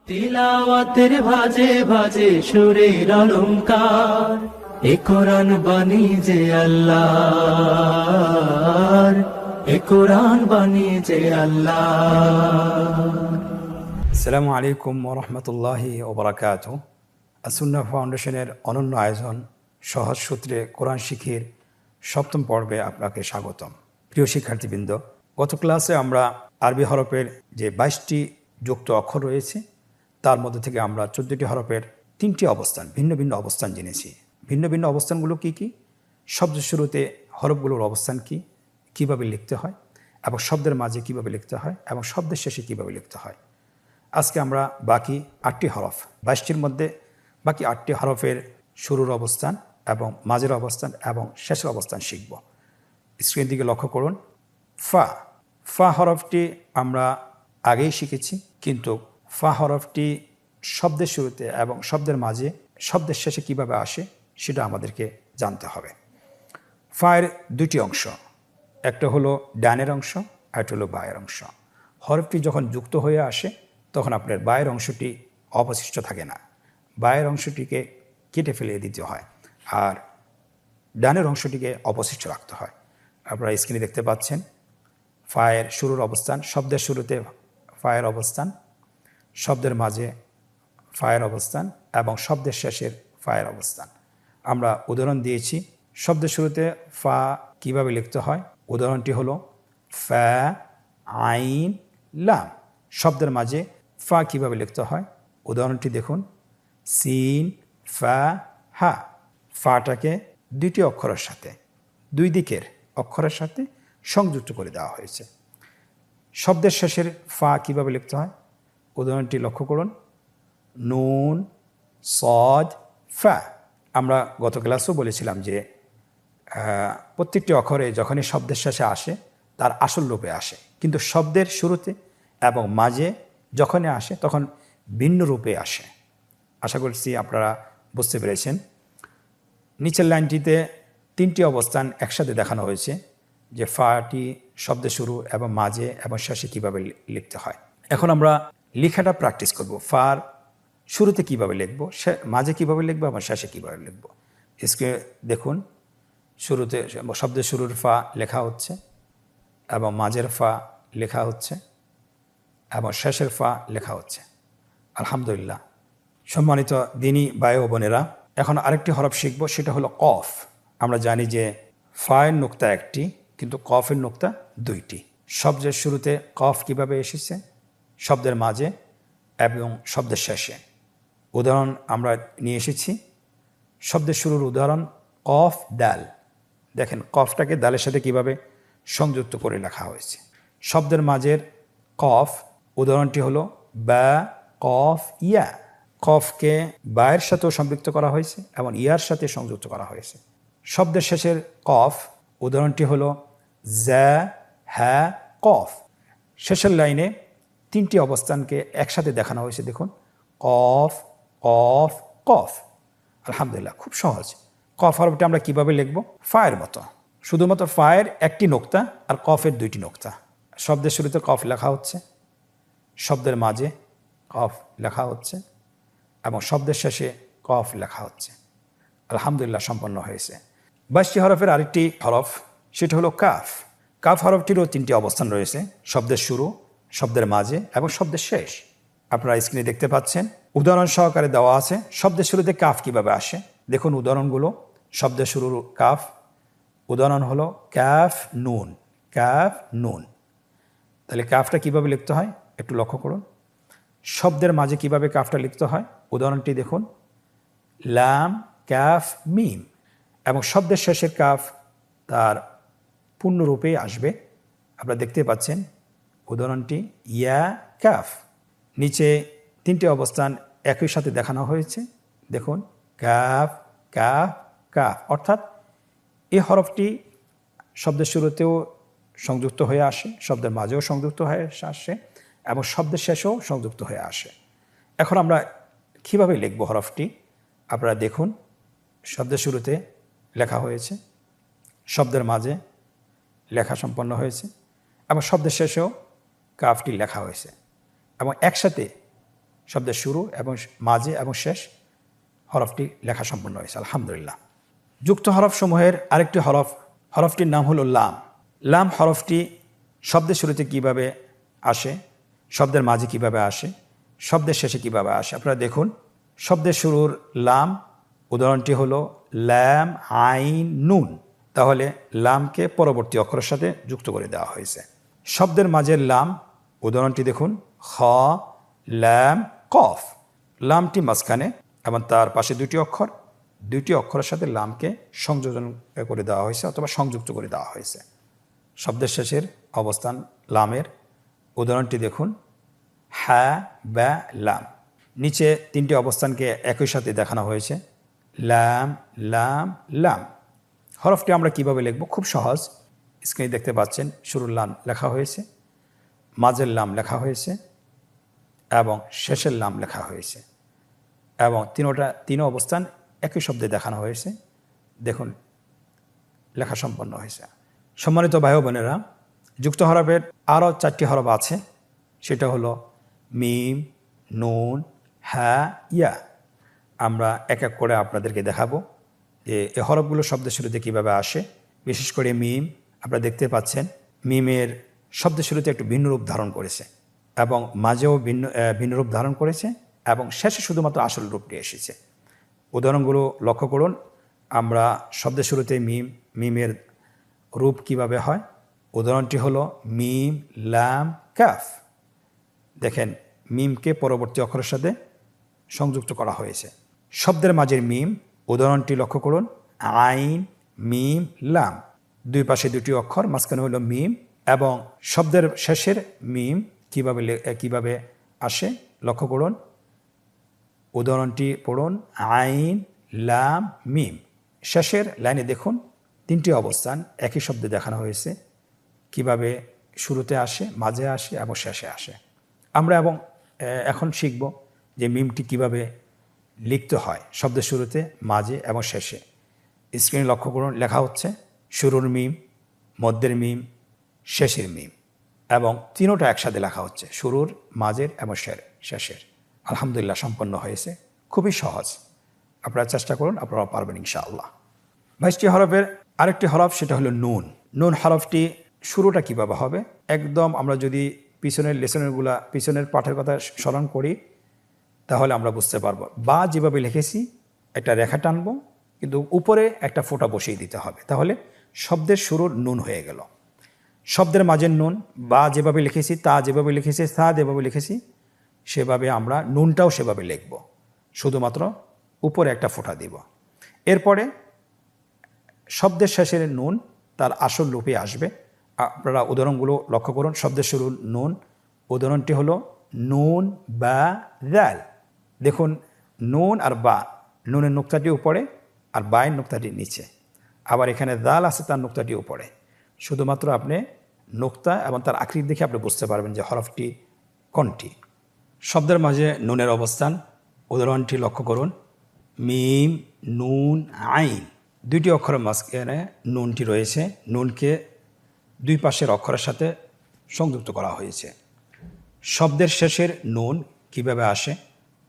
তিলাওয়াতের ভাজে ভাজে সুরের অলংকার, এ কোরআন বাণী যে আল্লাহর, এ কোরআন বাণী যে আল্লাহর। আসসালামু আলাইকুম ওরহমতুল্লাহি ওবরাকাতুহু। আসুন্নাহ ফাউন্ডেশনের অনন্য আয়োজন সহজ সূত্রে কোরআন শিখির সপ্তম পর্বে আপনাকে স্বাগতম। প্রিয় শিক্ষার্থীবৃন্দ, গত ক্লাসে আমরা আরবি হরফের যে 22টি যুক্ত অক্ষর রয়েছে তার মধ্যে থেকে আমরা 14টি হরফের 3টি অবস্থান, ভিন্ন ভিন্ন অবস্থান জেনেছি। ভিন্ন ভিন্ন অবস্থানগুলো কি কি, শব্দের শুরুতে হরফগুলোর অবস্থান কি, কিভাবে লিখতে হয় এবং শব্দের মাঝে কিভাবে লিখতে হয় এবং শব্দের শেষে কিভাবে লিখতে হয়। আজকে আমরা বাকি 8টি হরফ, 22টির মধ্যে বাকি 8টি হরফের শুরুর অবস্থান এবং মাঝের অবস্থান এবং শেষের অবস্থান শিখব। স্ক্রিন দিকে লক্ষ্য করুন। ফা ফা হরফটি আমরা আগেই শিখেছি, কিন্তু ফা হরফটি শব্দের শুরুতে এবং শব্দের মাঝে শব্দের শেষে কিভাবে আসে সেটা আমাদেরকে জানতে হবে। ফায়ের 2টি অংশ, একটা হলো ডানের অংশ আর একটা হলো বায়ের অংশ। হরফটি যখন যুক্ত হয়ে আসে তখন আপনার বায়ের অংশটি অবশিষ্ট থাকে না, বায়ের অংশটিকে কেটে ফেলে দিতে হয় আর ডানের অংশটিকে অবশিষ্ট রাখতে হয়। আপনারা স্ক্রিনে দেখতে পাচ্ছেন ফায়ের শুরুর অবস্থান, শব্দের শুরুতে ফায়ের অবস্থান, শব্দের মাঝে ফায়ের অবস্থান এবং শব্দের শেষের ফায়ের অবস্থান। আমরা উদাহরণ দিয়েছি। শব্দের শুরুতে ফা কিভাবে লিখতে হয়, উদাহরণটি হলো ফা আইন লাম। শব্দের মাঝে ফা কিভাবে লিখতে হয়, উদাহরণটি দেখুন সিন ফা হা। ফাটাকে 2টি অক্ষরের সাথে, 2 দিকের অক্ষরের সাথে সংযুক্ত করে দেওয়া হয়েছে। শব্দের শেষের ফা কিভাবে লিখতে হয়, উদাহরণটি লক্ষ্য করুন নুন সদ ফা। আমরা গত ক্লাসেও বলেছিলাম যে প্রত্যেকটি অক্ষরে যখনই শব্দের শেষে আসে তার আসল রূপে আসে, কিন্তু শব্দের শুরুতে এবং মাঝে যখনই আসে তখন ভিন্ন রূপে আসে। আশা করছি আপনারা বুঝতে পেরেছেন। নিচের লাইনটিতে 3টি অবস্থান একসাথে দেখানো হয়েছে, যে ফাটি শব্দের শুরু এবং মাঝে এবং শেষে কীভাবে লিখতে হয়। এখন আমরা লেখাটা প্র্যাকটিস করব। ফার শুরুতে কিভাবে লিখব, মাঝে কিভাবে লিখব এবং শেষে কিভাবে লিখব। স্ক্রিনে দেখুন, শুরুতে শব্দের শুরুর ফা লেখা হচ্ছে এবং মাঝের ফা লেখা হচ্ছে এবং শেষের ফা লেখা হচ্ছে। আলহামদুলিল্লাহ। সম্মানিত দিনী ভাই ও বোনেরা, এখন আরেকটি হরফ শিখব, সেটা হলো কফ। আমরা জানি যে ফায়ের নুক্তা একটি, কিন্তু কফের নুক্তা 2টি। শব্দের শুরুতে কফ কিভাবে এসেছে, শব্দের মাঝে এবং শব্দের শেষে। উদাহরণ আমরা নিয়ে এসেছি। শব্দের শুরুর উদাহরণ কফ ডাল। দেখেন কফটাকে দালের সাথে কিভাবে সংযুক্ত করে লেখা হয়েছে। শব্দের মাঝের কফ, উদাহরণটি হলো বা কফ ইয়া। কফকে বায়ের সাথেও সম্পৃক্ত করা হয়েছে এবং ইয়ার সাথে সংযুক্ত করা হয়েছে। শব্দের শেষের কফ, উদাহরণটি হলো জ্যা হ্যা কফ। শেষের লাইনে 3টি অবস্থানকে একসাথে দেখানো হয়েছে, দেখুন কফ কফ কফ। আলহামদুলিল্লাহ, খুব সহজ। কফ হরফটি আমরা কিভাবে লিখব, ফায়ের মতো, শুধুমাত্র ফায়ের একটি নোক্তা আর কফের 2টি নোক্তা। শব্দের শুরুতে কফ লেখা হচ্ছে, শব্দের মাঝে কফ লেখা হচ্ছে এবং শব্দের শেষে কফ লেখা হচ্ছে। আলহামদুলিল্লাহ, সম্পন্ন হয়েছে। 22টি হরফের আরেকটি হরফ, সেটা হলো কাফ। কাফ হরফটিরও 3টি অবস্থান রয়েছে, শব্দের শুরু, শব্দের মাঝে এবং শব্দের শেষ। আপনারা স্ক্রিনে দেখতে পাচ্ছেন, উদাহরণ সহকারে দেওয়া আছে শব্দের শুরুতে কাফ কিভাবে আসে। দেখুন উদাহরণগুলো। শব্দের শুরুর কাফ, উদাহরণ হলো কাফ নুন, কাফ নুন। তাহলে কাফটা কিভাবে লিখতে হয় একটু লক্ষ্য করুন। শব্দের মাঝে কিভাবে কাফটা লিখতে হয়, উদাহরণটি দেখুন লাম কাফ মিম। এবং শব্দের শেষের কাফ তার পূর্ণরূপে আসবে, আপনারা দেখতে পাচ্ছেন উদাহরণটি ইয়া কাফ। নিচে 3টি অবস্থান একই সাথে দেখানো হয়েছে, দেখুন কাফ কাফ কাফ। অর্থাৎ এই হরফটি শব্দের শুরুতেও সংযুক্ত হয়ে আসে, শব্দের মাঝেও সংযুক্ত হয়ে আসে এবং শব্দের শেষেও সংযুক্ত হয়ে আসে। এখন আমরা কিভাবে লিখব হরফটি, আপনারা দেখুন শব্দের শুরুতে লেখা হয়েছে, শব্দের মাঝে লেখা সম্পন্ন হয়েছে এবং শব্দের শেষেও কাফটি লেখা হয়েছে এবং একসাথে শব্দের শুরু এবং মাঝে এবং শেষ হরফটি লেখা সম্পন্ন হয়েছে আলহামদুলিল্লাহ। যুক্ত হরফসমূহের আরেকটি হরফটির নাম হলো লাম। লাম হরফটি শব্দের শুরুতে কিভাবে আসে, শব্দের মাঝে কিভাবে আসে, শব্দের শেষে কিভাবে আসে আপনারা দেখুন। শব্দের শুরুর লাম, উদাহরণটি হলো ল্যাম আইন নুন, তাহলে লামকে পরবর্তী অক্ষরের সাথে যুক্ত করে দেওয়া হয়েছে। শব্দের মাঝের লাম, উদাহরণটি দেখুন খ ল্যাম কফ, লামটি মাঝখানে এবং তার পাশে দুটি অক্ষরের সাথে লামকে সংযোজন করে দেওয়া হয়েছে অথবা সংযুক্ত করে দেওয়া হয়েছে। শব্দের শেষের অবস্থান লামের, উদাহরণটি দেখুন হ্যাঁ ব্যা লাম, নিচে তিনটি অবস্থানকে একই সাথে দেখানো হয়েছে লাম লাম লাম। হরফটি আমরা কিভাবে লিখব? খুব সহজ, স্ক্রিনে দেখতে পাচ্ছেন শুরুর লাম লেখা হয়েছে, মাঝের লাম লেখা হয়েছে এবং শেষের লাম লেখা হয়েছে এবং তিন অবস্থান একই শব্দে দেখানো হয়েছে। দেখুন লেখা সম্পন্ন হয়েছে। সম্মানিত ভাই বোনেরা, যুক্ত হরফের আরও 4টি হরফ আছে, সেটা হলো মিম, নুন, হ্যাঁ, ইয়া। আমরা এক এক করে আপনাদেরকে দেখাবো যে এই হরফগুলো শব্দের শুরুতে কীভাবে আসে। বিশেষ করে মিম, আপনারা দেখতে পাচ্ছেন মিমের শব্দের শুরুতে একটু ভিন্ন রূপ ধারণ করেছে এবং মাঝেও ভিন্ন রূপ ধারণ করেছে এবং শেষে শুধুমাত্র আসল রূপটি এসেছে। উদাহরণগুলো লক্ষ্য করুন। আমরা শব্দের শুরুতে মিমের রূপ কিভাবে হয়। উদাহরণটি হলো মিম লাম কাফ। দেখেন মিমকে পরবর্তী অক্ষরের সাথে সংযুক্ত করা হয়েছে। শব্দের মাঝের মিম, উদাহরণটি লক্ষ্য করুন আইন মিম লাম, দুই পাশে দুটি অক্ষর, মাঝখানে হলো মিম এবং শব্দের শেষের মিম কিভাবে আসে লক্ষ্য করুন। উদাহরণটি পড়ুন আইন লাম মিম। শেষের লাইনে দেখুন 3টি অবস্থান একই শব্দে দেখানো হয়েছে, কিভাবে শুরুতে আসে, মাঝে আসে এবং শেষে আসে। আমরা এখন শিখব যে মিমটি কিভাবে লিখতে হয় শব্দের শুরুতে, মাঝে এবং শেষে। স্ক্রিনে লক্ষ্য করুন, লেখা হচ্ছে শুরুর মিম, মধ্যের মিম, শেষের মিম এবং তিনোটা একসাথে লেখা হচ্ছে, শুরুর, মাঝের এবং শেষের। আলহামদুলিল্লাহ সম্পন্ন হয়েছে, খুবই সহজ। আপনারা চেষ্টা করুন, আপনারা পারবেন ইনশাআল্লাহ। 22টি হরফের আরেকটি হরফ, সেটা হলো নুন। নুন হরফটি শুরুটা কিভাবে হবে? একদম আমরা যদি পিছনের পাঠের কথা স্মরণ করি তাহলে আমরা বুঝতে পারবো। বা যেভাবে লিখেছি একটা রেখা টানবো, কিন্তু উপরে একটা ফোঁটা বসিয়ে দিতে হবে, তাহলে শব্দের শুরুর নুন হয়ে গেল। শব্দের মাঝের নুন, বা যেভাবে লিখেছি, তা যেভাবে লিখেছি, সা যেভাবে লিখেছি, সেভাবে আমরা নুনটাও সেভাবে লিখব, শুধুমাত্র উপরে একটা ফোঁটা দিব। এরপরে শব্দের শেষের নুন তার আসল রূপে আসবে। আপনারা উদাহরণগুলো লক্ষ্য করুন। শব্দের শুরুর নুন, উদাহরণটি হলো নুন বা দাল। দেখুন নুন আর বা, নুনের নুক্তাটি উপরে আর বায়ের নুক্তাটি নিচে, আবার এখানে দাল আছে তার নুক্তাটি উপরে। শুধুমাত্র আপনি নুক্তা এবং তার আকৃতি দেখে আপনি বুঝতে পারবেন যে হরফটি কোনটি। শব্দের মাঝে নুনের অবস্থান, উদাহরণটি লক্ষ্য করুন মিম নুন আইন, 2টি অক্ষরের মাঝখানে নুনটি রয়েছে, নুনকে দুই পাশের অক্ষরের সাথে সংযুক্ত করা হয়েছে। শব্দের শেষের নুন কিভাবে আসে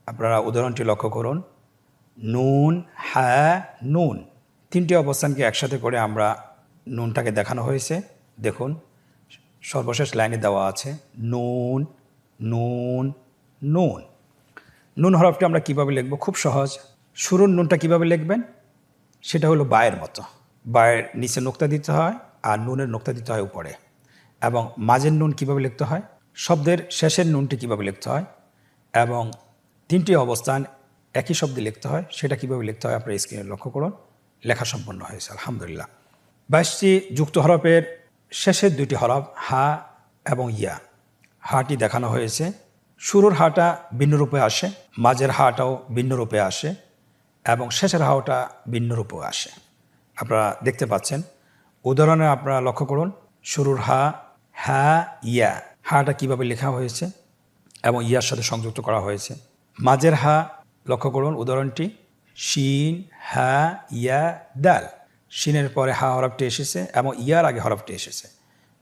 আপনারা উদাহরণটি লক্ষ্য করুন নুন হ্যাঁ নুন, 3টি অবস্থানকে একসাথে করে আমরা নুনটাকে দেখানো হয়েছে। দেখুন সর্বশেষ লাইনে দেওয়া আছে নুন নুন নুন। নুন হরফটি আমরা কিভাবে লিখব? খুব সহজ। শুরুর নুনটা কিভাবে লিখবেন? সেটা হলো বায়ের মতো, বায়ের নিচে নোক্তা দিতে হয় আর নুনের নোক্তা দিতে হয় উপরে। এবং মাঝের নুন কিভাবে লিখতে হয়, শব্দের শেষের নুনটি কিভাবে লিখতে হয় এবং 3টি অবস্থান একই শব্দে লিখতে হয়, সেটা কিভাবে লিখতে হয় আপনার স্ক্রিনে লক্ষ্য করুন। লেখা সম্পন্ন হয়েছে আলহামদুলিল্লাহ। 22টি যুক্ত হরফের শেষের 2টি হরফ হা এবং ইয়া। হাটি দেখানো হয়েছে, শুরুর হাটা ভিন্ন রূপে আসে, মাঝের হাটাও ভিন্ন রূপে আসে এবং শেষের হাওটা ভিন্ন রূপেও আসে। আপনারা দেখতে পাচ্ছেন। উদাহরণে আপনারা লক্ষ্য করুন শুরুর হা, হা ইয়া, হাটা কিভাবে লেখা হয়েছে এবং ইয়ার সাথে সংযুক্ত করা হয়েছে। মাঝের হা লক্ষ্য করুন, উদাহরণটি শিন হা ইয়া দাল, শিনের পরে হা হরফটি এসেছে এবং ইয়ার আগে হরফটি এসেছে,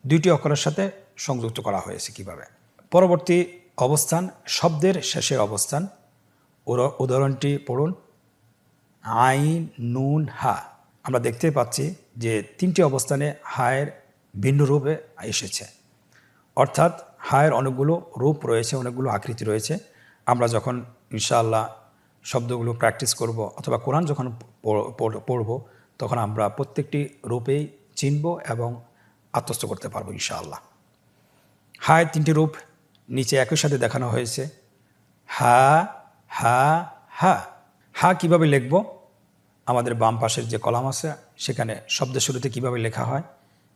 2টি অক্ষরের সাথে সংযুক্ত করা হয়েছে কিভাবে। পরবর্তী অবস্থান, শব্দের শেষের অবস্থান। উদাহরণটি পড়ুন, আইন, নুন, হা। আমরা দেখতে পাচ্ছি যে 3টি অবস্থানে হায়ের ভিন্ন রূপে এসেছে, অর্থাৎ হায়ের অনেকগুলো রূপ রয়েছে, অনেকগুলো আকৃতি রয়েছে। আমরা যখন ইনশাআল্লাহ শব্দগুলো প্র্যাকটিস করব অথবা কোরআন যখন পড়ব, তখন আমরা প্রত্যেকটি রূপেই চিনব এবং আত্মস্থ করতে পারবো ইনশাআল্লাহ। হায়ের 3টি রূপ নিচে একই সাথে দেখানো হয়েছে, হা, হা, হা। হা কীভাবে লিখব? আমাদের বাম পাশের যে কলাম আছে সেখানে শব্দের শুরুতে কিভাবে লেখা হয়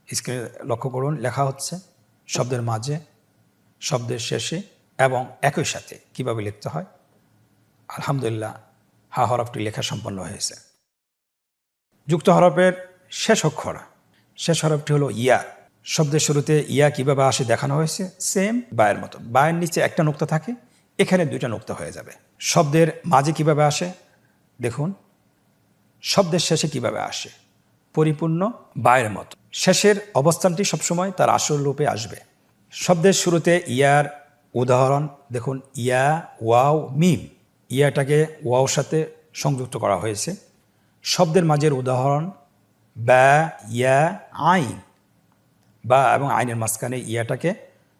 স্ক্রিনে লক্ষ্য করুন, লেখা হচ্ছে। শব্দের মাঝে, শব্দের শেষে এবং একই সাথে কিভাবে লিখতে হয়। আলহামদুলিল্লাহ, হা হরফটি লেখা সম্পন্ন হয়েছে। যুক্ত হরফের শেষ অক্ষর, শেষ হরফটি হলো ইয়া। শব্দের শুরুতে ইয়া কিভাবে আসে দেখানো হয়েছে, সেম বায়ের মতো। বায়ের নিচে একটা নোক্তা থাকে, এখানে 2টা নোক্তা হয়ে যাবে। শব্দের মাঝে কিভাবে আসে দেখুন, শব্দের শেষে কিভাবে আসে, পরিপূর্ণ বায়ের মতো। শেষের অবস্থানটি সবসময় তার আসল রূপে আসবে। শব্দের শুরুতে ইয়ার উদাহরণ দেখুন, ইয়া, ওয়াও, মিম। ইয়াটাকে ওয়াওর সাথে সংযুক্ত করা হয়েছে। শব্দের মাঝের উদাহরণ বা, ইয়া, আইন। বা এবং আইনের মাঝখানে ইয়াটাকে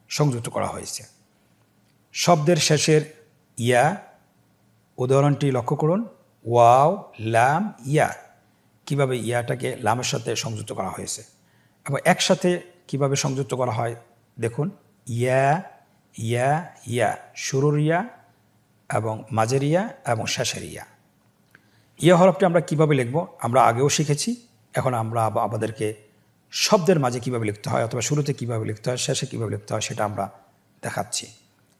সংযুক্ত করা হয়েছে। শব্দের শেষের ইয়া উদাহরণটি লক্ষ্য করুন, ওয়াও, লাম, ইয়া। কিভাবে ইয়াটাকে লামের সাথে সংযুক্ত করা হয়েছে এবং একসাথে কিভাবে সংযুক্ত করা হয় দেখুন, ইয়া, ইয়া, ইয়া। শুরুর ইয়া এবং মাঝের ইয়া এবং শেষের ইয়া। ইয়া হরফটি আমরা কিভাবে লিখব আমরা আগেও শিখেছি। এখন আমরা আমাদেরকে শব্দের মাঝে কিভাবে লিখতে হয় অথবা শুরুতে কিভাবে লিখতে হয়, শেষে কিভাবে লিখতে হয় সেটা আমরা দেখাচ্ছি।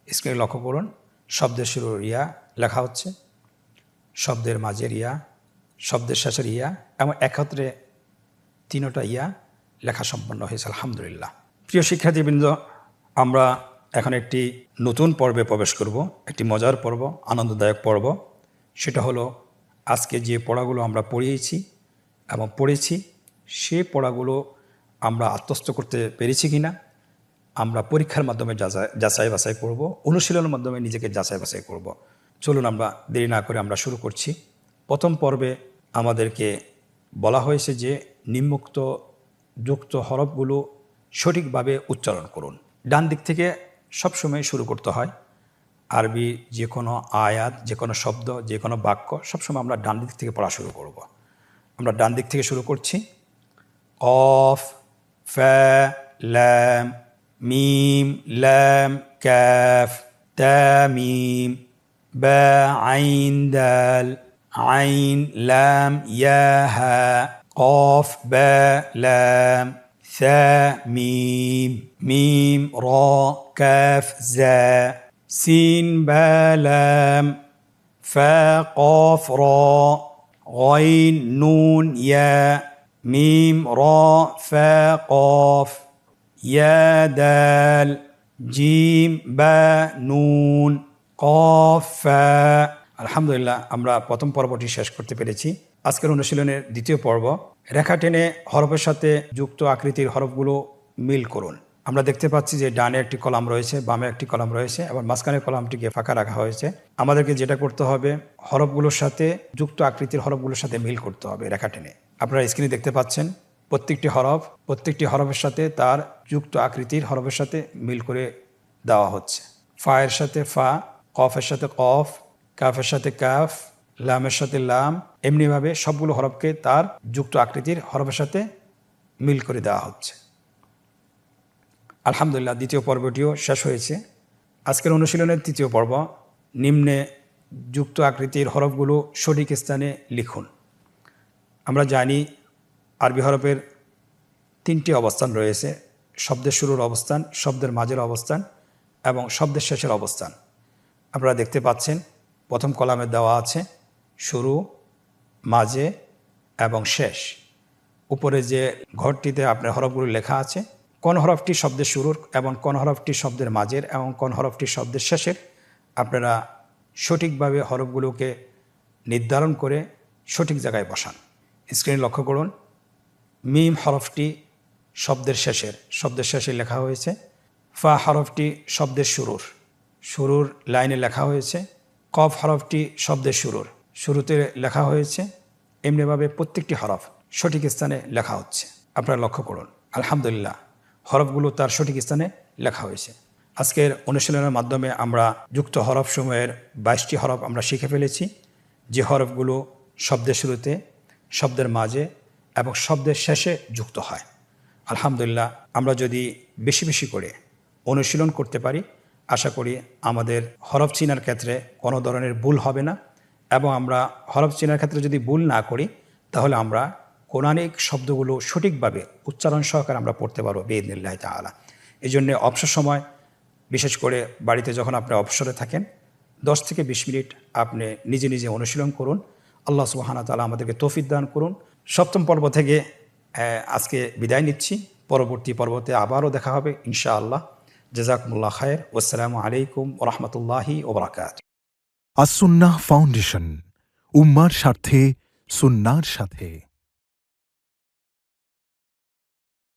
স্ক্রিনে লক্ষ্য করুন, শব্দের শুরুর ইয়া লেখা হচ্ছে, শব্দের মাঝের ইয়া, শব্দের শেষের ইয়া এবং একত্রে 3টা ইয়া লেখা সম্পন্ন হয়েছে। আলহামদুলিল্লাহ। প্রিয় শিক্ষার্থীবৃন্দ, আমরা এখন একটি নতুন পর্বে প্রবেশ করব, একটি মজার পর্ব, আনন্দদায়ক পর্ব। সেটা হলো আজকে যে পড়াগুলো আমরা পড়িয়েছি এবং পড়েছি, সে পড়াগুলো আমরা আত্মস্থ করতে পেরেছি কিনা আমরা পরীক্ষার মাধ্যমে যাচাই বাছাই করব, অনুশীলনের মাধ্যমে নিজেকে যাচাই বাছাই করব। চলুন আমরা দেরি না করে আমরা শুরু করছি। প্রথম পর্বে আমাদেরকে বলা হয়েছে যে নিম্নোক্ত যুক্ত হরফগুলো সঠিকভাবে উচ্চারণ করুন। ডান দিক থেকে সবসময় শুরু করতে হয়। আরবি যে কোনো আয়াত, যে কোনো শব্দ, যে কোনো বাক্য সবসময় আমরা ডান দিক থেকে পড়া শুরু করব। আমরা ডান দিক থেকে শুরু করছি। কফ, ফা, লাম, মিম, লাম, কাফ, তা, মিম, বা, আইন, দাল, আইন, লাম, ইয়া, হা, কফ, বা, লাম, ثا ميم ميم را كاف زا سين با لام فا قاف را غين نون يا ميم را فا قاف يا دال جيم با نون قاف فا। আলহামদুলিল্লাহ, আমরা প্রথম পর্বটি শেষ করতে পেরেছি। আজকের অনুশীলনের দ্বিতীয় পর্ব, রেখা টেনে হরফের সাথে যুক্ত আকৃতির হরফগুলো মিল করুন। আমরা দেখতে পাচ্ছি যে ডানে একটি কলাম রয়েছে, বামে একটি কলাম রয়েছে এবং মাঝখানের কলামটিকে ফাঁকা রাখা হয়েছে। আমাদেরকে যেটা করতে হবে, হরফগুলোর সাথে যুক্ত আকৃতির হরফগুলোর সাথে মিল করতে হবে রেখা টেনে। আপনারা স্ক্রিনে দেখতে পাচ্ছেন প্রত্যেকটি হরফের সাথে তার যুক্ত আকৃতির হরফের সাথে মিল করে দেওয়া হচ্ছে। ফায়ের সাথে ফা, কফের সাথে কফ, কাফের সাথে কাফ, লামের সাথে লাম, এমনিভাবে সবগুলো হরফকে তার যুক্ত আকৃতির হরফের সাথে মিল করে দেওয়া হচ্ছে। আলহামদুলিল্লাহ, দ্বিতীয় পর্বটিও শেষ হয়েছে। আজকের অনুশীলনের তৃতীয় পর্ব, নিম্নে যুক্ত আকৃতির হরফগুলো সঠিক স্থানে লিখুন। আমরা জানি আরবি হরফের 3টি অবস্থান রয়েছে, শব্দের শুরুর অবস্থান, শব্দের মাঝের অবস্থান এবং শব্দের শেষের অবস্থান। আপনারা দেখতে পাচ্ছেন প্রথম কলামে দেওয়া আছে শুরু, মাঝে এবং শেষ। উপরে যে ঘরটিতে আপনার হরফগুলো লেখা আছে, কোন হরফটি শব্দের শুরুর এবং কোন হরফটি শব্দের মাঝের এবং কোন হরফটি শব্দের শেষের, আপনারা সঠিকভাবে হরফগুলোকে নির্ধারণ করে সঠিক জায়গায় বসান। স্ক্রিনে লক্ষ্য করুন, মিম হরফটি শব্দের শেষে লেখা হয়েছে। ফা হরফটি শব্দের শুরুর, শুরুর লাইনে লেখা হয়েছে কফ হরফটি শব্দের শুরুতে লেখা হয়েছে, এমনিভাবে প্রত্যেকটি হরফ সঠিক স্থানে লেখা হচ্ছে। আপনারা লক্ষ্য করুন, আলহামদুলিল্লাহ হরফগুলো তার সঠিক স্থানে লেখা হয়েছে। আজকের অনুশীলনের মাধ্যমে আমরা যুক্ত হরফসমূহের 22টি হরফ আমরা শিখে ফেলেছি, যে হরফগুলো শব্দের শুরুতে, শব্দের মাঝে এবং শব্দের শেষে যুক্ত হয়। আলহামদুলিল্লাহ আমরা যদি বেশি বেশি করে অনুশীলন করতে পারি, আশা করি আমাদের হরফ চিনার ক্ষেত্রে কোনো ধরনের ভুল হবে না, এবং আমরা হরফ চিনার ক্ষেত্রে যদি ভুল না করি তাহলে আমরা কোরআনিক শব্দগুলো সঠিকভাবে উচ্চারণ সহকারে আমরা পড়তে পারবো বিইذনিল্লাহি তাআলা। এই জন্য অবসর সময়, বিশেষ করে বাড়িতে যখন আপনি অবসরে থাকেন, 10 থেকে 20 মিনিট আপনি নিজে নিজে অনুশীলন করুন। আল্লাহ সুবহানাহু ওয়া তাআলা আমাদেরকে তৌফিক দান করুন। সপ্তম পর্ব থেকে আজকে বিদায় নিচ্ছি। পরবর্তী পর্বতে আবারও দেখা হবে ইনশাআল্লাহ। জাযাকুমুল্লাহ খায়ের। ওয়াসসালামু আলাইকুম ওয়া রাহমাতুল্লাহি ওয়া বারাকাতুহু। আসুন্নাহ ফাউন্ডেশন, উম্মার স্বার্থে সুন্নাহর সাথে।